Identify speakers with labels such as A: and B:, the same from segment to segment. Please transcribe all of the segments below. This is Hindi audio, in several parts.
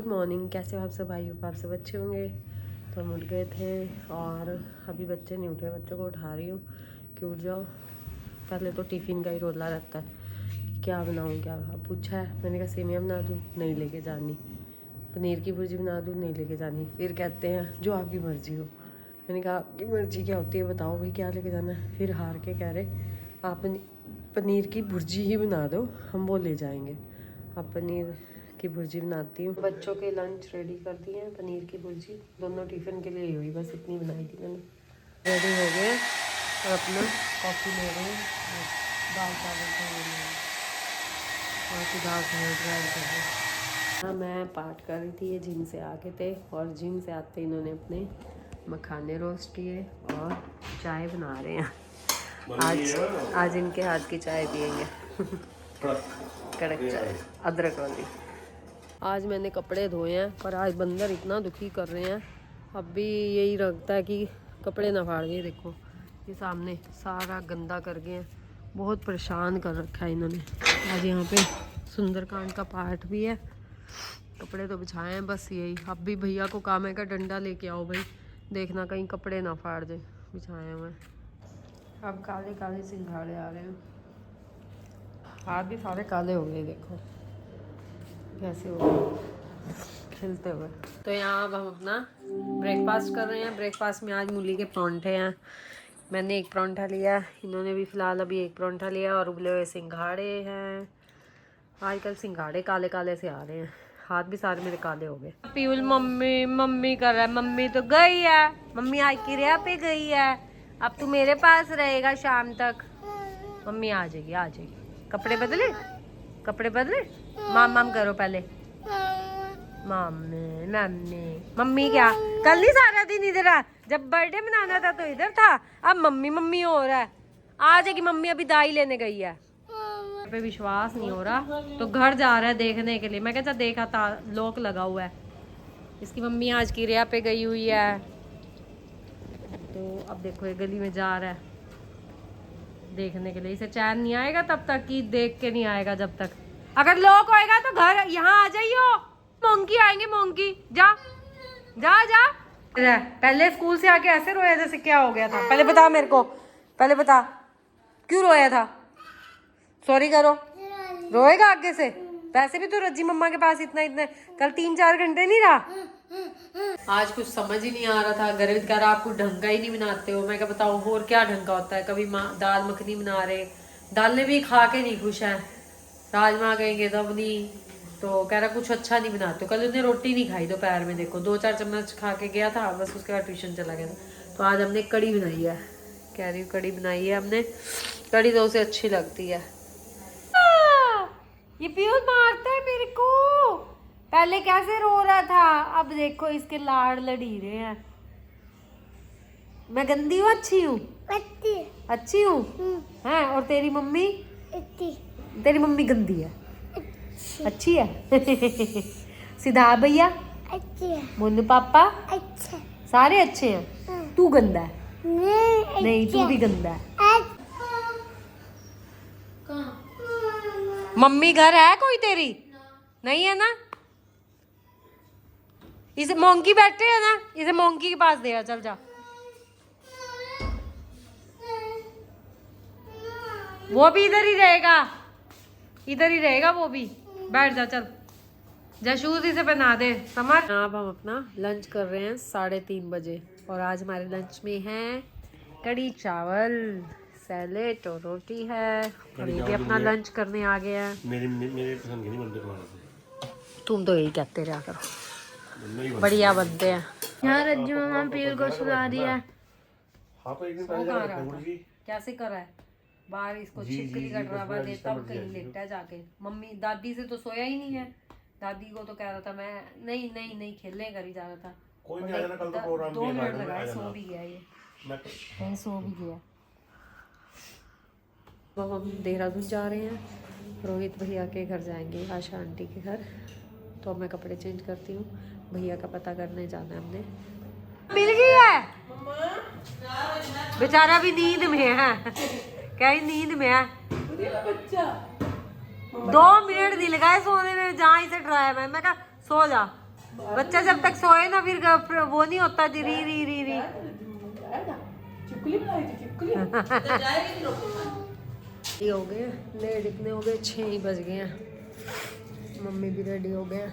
A: मॉर्निंग, कैसे हो आप सब? भाई आप सब अच्छे होंगे। तो हम उठ गए थे और अभी बच्चे नहीं उठे, बच्चों को उठा रही हूँ कि उठ जाओ। पहले तो टिफ़िन का ही रोला रहता है कि क्या बनाऊँ क्या। अब पूछा है, मैंने कहा सेमिया बना दूँ, नहीं लेके जानी। पनीर की भुर्जी बना दूँ, नहीं लेके जानी। फिर कहते हैं जो आपकी मर्ज़ी हो। मैंने कहा आपकी मर्ज़ी क्या होती है बताओ भाई, क्या लेके जाना है। फिर हार के कह रहे आप पनीर की भुर्जी ही बना दो, हम वो ले जाएंगे। अब पनीर की भुर्जी बनाती हूँ। बच्चों के लंच रेडी कर दिए हैं, पनीर की भुर्जी दोनों टिफ़िन के लिए ही हुई, बस इतनी बनाई थी मैंने। रेडी हो गए और अपना कॉफ़ी ले रहे हैं। दाल चावल का ले रहे हैं और फिर दाल चावल ग्राइंड कर रहे हैं। हाँ, मैं पाठ कर रही थी, ये जिम से आके थे और जिम से आते इन्होंने अपने मखाने रोस्ट किए और चाय बना रहे हैं। आज इनके हाथ की चाय पियेंगे। कड़क चाय, अदरक वाली। आज मैंने कपड़े धोए हैं पर आज बंदर इतना दुखी कर रहे हैं। अब भी यही लगता है कि कपड़े ना फाड़ गए। देखो ये सामने सारा गंदा कर गए हैं, बहुत परेशान कर रखा है इन्होंने। आज यहाँ पे सुंदरकांड का पाठ भी है। कपड़े तो बिछाए हैं, बस यही। अब भी भैया को काम है का डंडा लेके आओ भाई, देखना कहीं कपड़े ना फाड़ दे बिछाए हुए। अब काले काले सिंघाड़े आ रहे हैं, हाथ भी सारे काले हो गए, देखो कैसे हो गए खिलते हुए। तो यहाँ अब हम अपना ब्रेकफास्ट कर रहे हैं। ब्रेकफास्ट में आज मूली के परांठे हैं। मैंने एक परांठा लिया, इन्होंने भी फ़िलहाल अभी एक परांठा लिया और उबले हुए सिंघाड़े हैं। आजकल सिंघाड़े काले काले से आ रहे हैं, हाथ भी सारे मेरे काले हो गए। पीयूल मम्मी मम्मी कर रहा है, मम्मी तो गई है, मम्मी आज क्रिया पे गई है, अब तू मेरे पास रहेगा शाम तक। मम्मी आ जाएगी आ जाएगी। कपड़े बदले, कपड़े बदले, माम माम करो पहले। मम्मी मम्मी मम्मी क्या कल नहीं सारा दिन इधर आ, जब बर्थडे मनाना था तो इधर था, अब मम्मी मम्मी हो रहा है। आ जाएगी मम्मी, अभी दाई लेने गई है। पे विश्वास नहीं हो रहा तो घर जा रहा है देखने के लिए। मैं कहता देखा था लॉक लगा हुआ है। इसकी मम्मी आज की रिया पे गई हुई है, तो अब देखो ये गली में जा रहा है देखने के लिए। इसे चैन नहीं आएगा तब तक कि देख के नहीं आएगा जब तक। अगर लॉक होएगा तो घर यहाँ आ जाइयो, मोंकी आएंगे मोंकी। जा जा जा। पहले स्कूल से आके ऐसे रोया जैसे क्या हो गया था? पहले बता मेरे को, पहले बता क्यों रोया था? सॉरी करो, रोएगा आगे से? वैसे भी तो रज्जी मम्मा के पास इतना इतना कल 3-4 घंटे नहीं रहा। आज कुछ समझ ही नहीं आ रहा था। गर्वित कह रहा आपको ढंग का ही नहीं बनाते हो। मैं क्या बताऊँ और क्या ढंग का होता है। कभी दाल मखनी बना रहे, दालें भी खा के नहीं खुश है। राजमा कहेंगे तब नहीं, तो कह रहा कुछ अच्छा नहीं बनाते हो। कल उन्हें रोटी नहीं खाई दोपहर में, देखो 2-4 चम्मच खा के गया था, बस उसके बाद ट्यूशन चला गया था। तो आज हमने कड़ी बनाई है, कह रही हूँ कड़ी बनाई है हमने। कड़ी तो उसे अच्छी लगती है। ये पीयूष मारता है मेरे को। पहले कैसे रो रहा था, अब देखो इसके लाड़ लड़ीरे हैं। मैं गंदी हूँ अच्छी हूँ? अच्छी हूँ हैं। और तेरी मम्मी? तेरी मम्मी गंदी है, अच्छी है। सिद्धार्थ भैया अच्छे है, मोनू पापा अच्छे, सारे अच्छे हैं। तू गंदा है? नहीं तू भी गंदा है। मम्मी घर है कोई तेरी? नहीं है ना? इसे मोंकी बैठे है ना, इसे मोंकी के पास दे, चल जा। वो भी इधर ही रहेगा, इधर ही रहेगा वो भी। बैठ जा, चल जा, शूज इसे पहना दे। समझ। अब हम अपना लंच कर रहे हैं 3:30 बजे और आज हमारे लंच में है कड़ी चावल, सैलेड और रोटी है। और ये भी अपना लंच करने आ गया है। मेरे पसंद के नहीं बनते तुम्हारे। तुम तो यही कहते रहा करो, बढ़िया बनते हैं। यहाँ रज्जू मामा पीर को सुला दिया। कैसे करा है बाहर, इसको छिपकली का ड्रामा दे तब कहीं लेटा जाके। मम्मी दादी से तो सोया ही नहीं है। दादी को तो कह रहा था मैं नहीं नहीं नहीं खेलने कर ही जा रहा था। कोई नहीं, आजा कल तो प्रोग्राम 2 मिनट लगाए, सो भी गया ये, कहीं सो भी गया। अब हम देहरादून जा रहे हैं, रोहित भैया के घर जाएंगे, आशा आंटी के घर। तो अब मैं कपड़े चेंज करती हूँ, भैया का पता करने जाना है हमने। मिल गई है, बेचारा भी नींद में है, कहीं नींद में है। 2 मिनट नहीं लगाए सोने में, जहाँ इसे डराया मैं कहा सो जा। बच्चा जब तक सोए ना फिर वो नहीं होता री री री री। ये हो गए लेट, इतने हो गए 6 ही बज गए हैं। मम्मी भी रेडी हो गए हैं।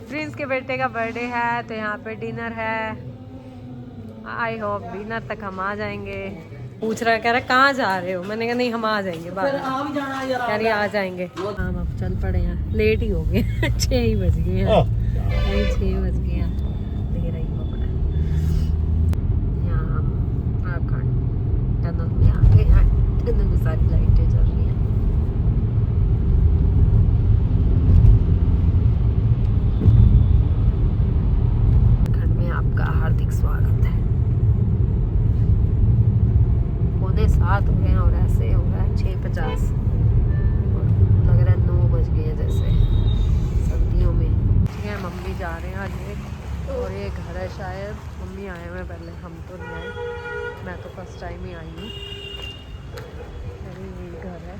A: प्रिंस के बेटे का बर्थडे है तो यहाँ पे डिनर है। आई होप डिनर तक हम आ जाएंगे। पूछ रहा है, कह रहा कहाँ जा रहे हो? मैंने कहा नहीं हम आ जाएंगे बाद में। कह रही आ जाएंगे। हम अब चल पड़े हैं, लेट ही हो गए 6 ही बज गए हैं। 6 बज गए हैं। दे रही पकड़ा यहाँ हम टनल में आ गए हैं। टनल में सारी लाइटें चल रही हैं। घर में आपका हार्दिक स्वागत है। 7 हो गए हैं और ऐसे हो रहा है 6:50 और लग रहा है 9 बज गए हैं जैसे सर्दियों में। ठीक है, मम्मी जा रहे हैं आज और ये घर है शायद। मम्मी आए हुए पहले, हम तो नहीं आए। मैं तो फर्स्ट टाइम ही आई हूँ। अरे ये घर है।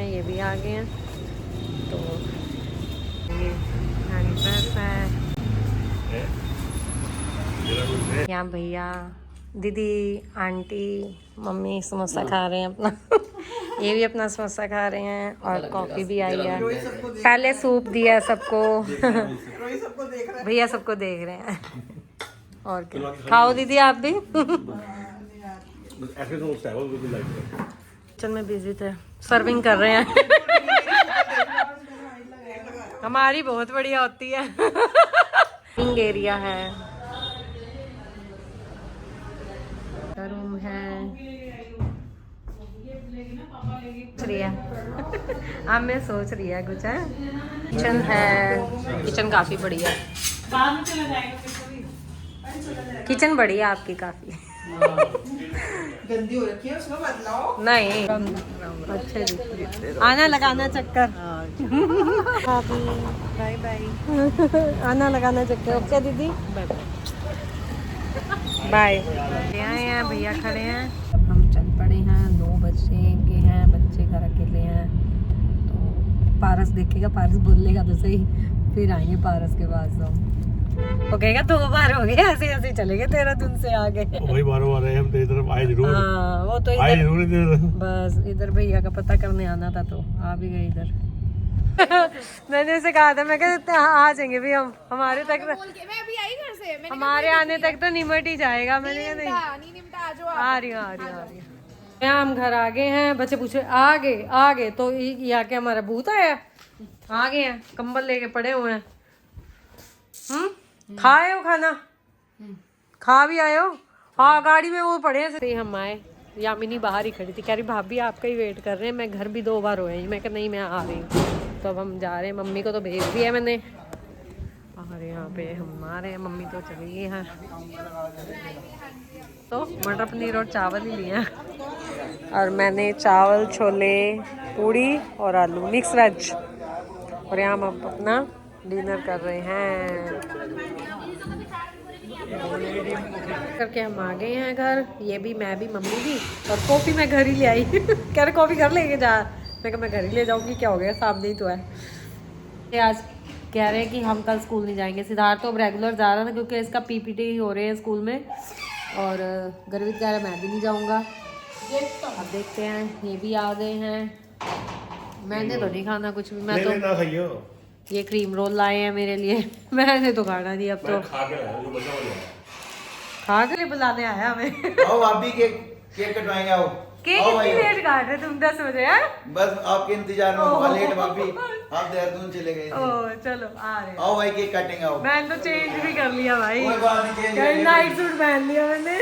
A: ये भी आ गए हैं। तो ये ड्रेस है। यहाँ भैया, दीदी, आंटी, मम्मी समोसा खा रहे हैं अपना ये भी अपना समोसा खा रहे हैं और कॉफ़ी भी आई है। पहले सूप दिया सबको भैया सबको देख रहे हैं। और क्या, खाओ दीदी आप भी किचन में बिजी थे, सर्विंग कर रहे हैं हमारी बहुत बढ़िया होती है लिविंग एरिया है, रूम है। अब मैं सोच रही है कुछ है। किचन है, किचन काफी बढ़िया है। किचन बढ़िया आपकी काफी
B: गंदी हो रखी है, उसको बदलाओ।
A: नहीं अच्छे आना लगाना चक्कर बाय बाय आना लगाना चक्कर। ओके दीदी बाय बाय। आए हैं भैया खड़े हैं। अब हम चल पड़े हैं। 2 बजे के हैं, बच्चे घर अकेले हैं। तो पारस देखेगा, पारस बोलेगा तो सही, फिर आएंगे पारस के पास। वो कहेगा 2 बार हो गए ऐसे ऐसे चले गए 13 दिन से आगे।
C: वही बारों आ रहे हैं हम तेरी तरफ आए जरूर।
A: हाँ वो तो
C: आए जरूर इधर।
A: बस इधर भैया का पता करने आना था तो आ भी गए इधर मैंने इसे कहा था, मैं कहता आ जाएंगे भी हम, हमारे तक
D: मैं अभी आई घर से, मैंने
A: हमारे आने तक तो निमट ही जाएगा। मैंने कहा नहीं आ रही हूँ यहाँ हम घर आ गए हैं। बच्चे पूछे आ गए तो यहाँ के हमारा भूत आया। आ गए हैं, कंबल लेके पड़े हुए हैं। खाए हो खाना? खा भी आए हो? हाँ गाड़ी में वो पड़े हैं। हम आए, यामिनी बाहर ही खड़ी थी, कह रही भाभी आपका ही वेट कर रहे हैं, मैं घर भी 2 बार हुए। मैं कहा नहीं मैं आ रही हूँ। तो अब हम जा रहे हैं, मम्मी को तो भेज दिया मैंने। और यहाँ पे हम आ रहे हैं, मम्मी तो चली गई हैं। तो मटर पनीर और चावल ही लिए हैं। और मैंने चावल, छोले, पूड़ी और आलू मिक्स वेज। और यहाँ हम अपना डिनर कर रहे हैं। करके हम आ गए हैं घर। ये भी, मैं भी, मम्मी भी। और कॉफ़ी मैं घर ही ले आई कह रहे कॉफ़ी घर लेके जा। मैं कहा मैं घर ही ले जाऊँगी, क्या हो गया, सामने ही तो है। आज कह रहे हैं कि हम कल स्कूल नहीं जाएंगे। सिद्धार्थ तो अब रेगुलर जा रहा था क्योंकि इसका पीपीटी हो रहे हैं स्कूल में। और गर्वित कह रहा है मैं भी नहीं जाऊँगा। अब देखते हैं। ये भी आ गए हैं। मैंने तो नहीं खाना कुछ भी, मैं तो ये क्रीम रोल लाए हैं मेरे लिए मैंने तो खाना नहीं। अब तो खा के बुलाने आया हमें
B: आओ आप भी केक कटवाएंगे। आओ
A: केक कितनी लेट काट रहे तुम? 10 बजे हैं?
B: बस आपके इंतजार में हुआ लेट भाभी। आप देहरादून चले गए थे।
A: ओह चलो आ रहे हैं।
B: आओ भाई केक काटेंगे। आओ
A: मैंने तो चेंज भी कर लिया भाई।
B: कोई बात नहीं, चेंज कर लिया।
A: नाइट सूट पहन लिया मैंने।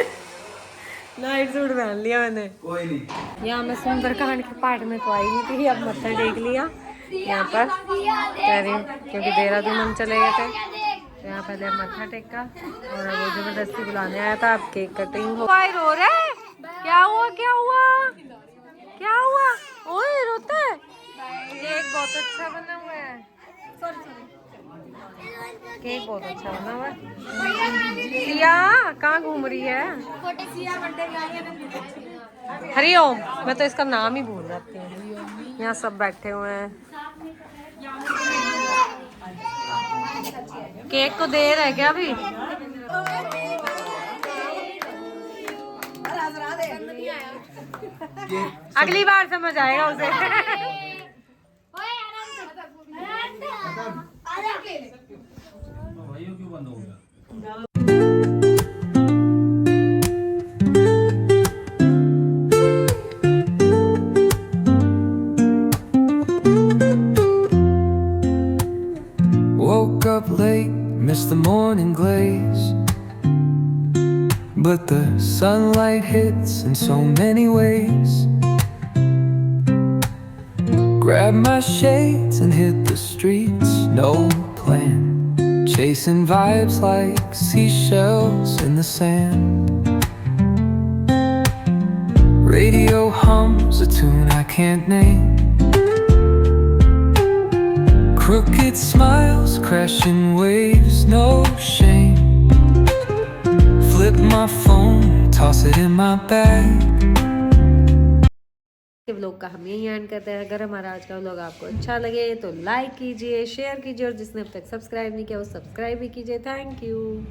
A: नाइट सूट पहन लिया मैंने।
B: कोई नहीं।
A: यहाँ मैं सुंदरकांड के पार्ट में तो आई नहीं थी, अब मत्था टेक लिया यहाँ पर कह रही हूँ क्योंकि देहरादून हम चले गए थे। तो यहाँ पहले मत्था टेका और वो जबरदस्ती बुलाने आया था। अब केक कटिंग हो। रो रहा है? क्या हुआ क्या हुआ क्या हुआ? ओए रोता है। केक बहुत अच्छा बना हुआ है। केक बहुत अच्छा बना हुआ है। सिया कहाँ घूम रही है? हरिओम, मैं तो इसका नाम ही भूल जाती हूँ। यहाँ सब बैठे हुए हैं। केक को देर है क्या अभी? अगली बार समझ आएगा उसे।
E: Woke up late, missed the morning glaze, but the sunlight hits in so many ways. Grabbed my shades and hit the streets, no plan, chasing vibes like seashells in the sand. Radio hums a tune I can't name. Crooked smiles, crashing waves, no shame. Flip my phone, toss it in my bag.
A: Vlog का हम यही एंड करते हैं। अगर हमारा आज का व्लॉग आपको अच्छा लगे तो लाइक कीजिए, शेयर कीजिए और जिसने अब तक सब्सक्राइब नहीं किया वो सब्सक्राइब भी कीजिए। Thank you.